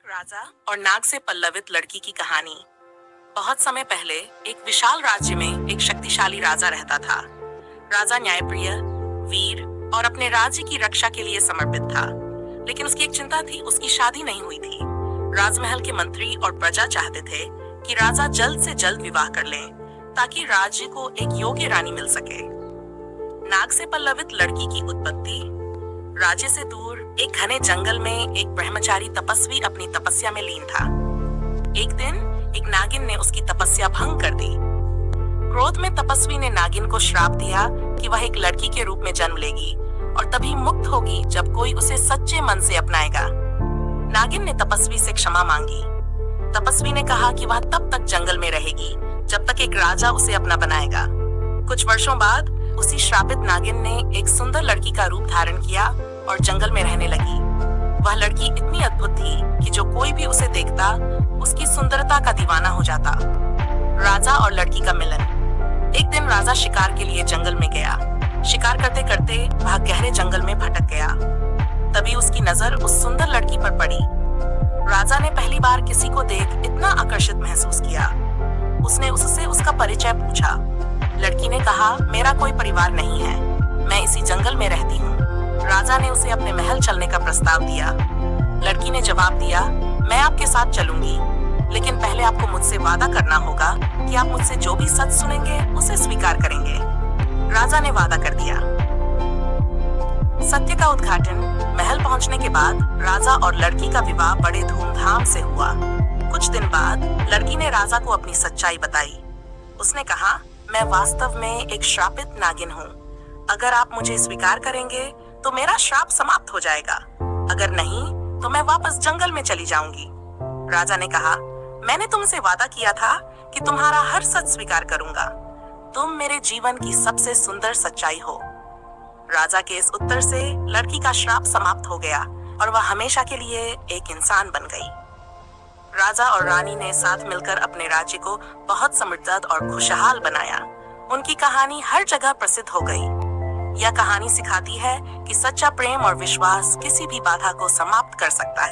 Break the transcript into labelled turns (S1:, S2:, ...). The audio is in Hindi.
S1: राजा और नाग से पल्लवित लड़की की कहानी। बहुत समय पहले एक विशाल राज्य में एक शक्तिशाली राजा रहता था। राजा न्यायप्रिय, वीर और अपने राज्य की रक्षा के लिए समर्पित था। लेकिन उसकी एक चिंता थी, उसकी शादी नहीं हुई थी। राजमहल के मंत्री और प्रजा चाहते थे कि राजा जल्द से जल्द विवाह कर लें, ताकि राज्य को एक योग्य रानी मिल सके। नाग से पल्लवित लड़की की उत्पत्ति। राज्य से दूर एक घने जंगल में एक ब्रह्मचारी तपस्वी अपनी तपस्या में लीन था। एक दिन एक नागिन ने उसकी तपस्या भंग कर दी। क्रोध में तपस्वी ने नागिन को श्राप दिया कि वह एक लड़की के रूप में जन्म लेगी और तभी मुक्त होगी जब कोई उसे सच्चे मन से अपनाएगा। नागिन ने तपस्वी से क्षमा मांगी। तपस्वी ने कहा कि वह तब तक जंगल में रहेगी जब तक एक राजा उसे अपना बनाएगा। कुछ वर्षों बाद उसी श्रापित नागिन ने एक सुंदर लड़की का रूप धारण किया और जंगल में रहने लगी। वह लड़की इतनी अद्भुत थी कि जो कोई भी उसे देखता उसकी सुंदरता का दीवाना हो जाता। राजा और लड़की का मिलन। एक दिन राजा शिकार के लिए जंगल में गया। शिकार करते करते वह गहरे जंगल में भटक गया। तभी उसकी नजर उस सुंदर लड़की पर पड़ी। राजा ने पहली बार किसी को देख इतना आकर्षित महसूस किया। उसने उससे उसका परिचय पूछा। लड़की ने कहा, मेरा कोई परिवार नहीं है, मैं इसी जंगल में रहती हूँ। राजा ने उसे अपने महल चलने का प्रस्ताव दिया। लड़की ने जवाब दिया, मैं आपके साथ चलूंगी, लेकिन पहले आपको मुझसे वादा करना होगा कि आप मुझसे जो भी सच सुनेंगे उसे स्वीकार करेंगे। राजा ने वादा कर दिया। सत्य का उद्घाटन। महल पहुंचने के बाद राजा और लड़की का विवाह बड़े धूमधाम से हुआ। कुछ दिन बाद लड़की ने राजा को अपनी सच्चाई बताई। उसने कहा, मैं वास्तव में एक श्रापित नागिन हूँ। अगर आप मुझे स्वीकार करेंगे तो मेरा श्राप समाप्त हो जाएगा, अगर नहीं तो मैं वापस जंगल में चली जाऊंगी। राजा ने कहा, मैंने तुमसे वादा किया था कि तुम्हारा हर सच स्वीकार करूंगा। तुम मेरे जीवन की सबसे सुंदर सच्चाई हो। राजा के इस उत्तर से लड़की का श्राप समाप्त हो गया और वह हमेशा के लिए एक इंसान बन गई। राजा और रानी ने साथ मिलकर अपने राज्य को बहुत समृद्ध और खुशहाल बनाया। उनकी कहानी हर जगह प्रसिद्ध हो गई। यह कहानी सिखाती है कि सच्चा प्रेम और विश्वास किसी भी बाधा को समाप्त कर सकता है।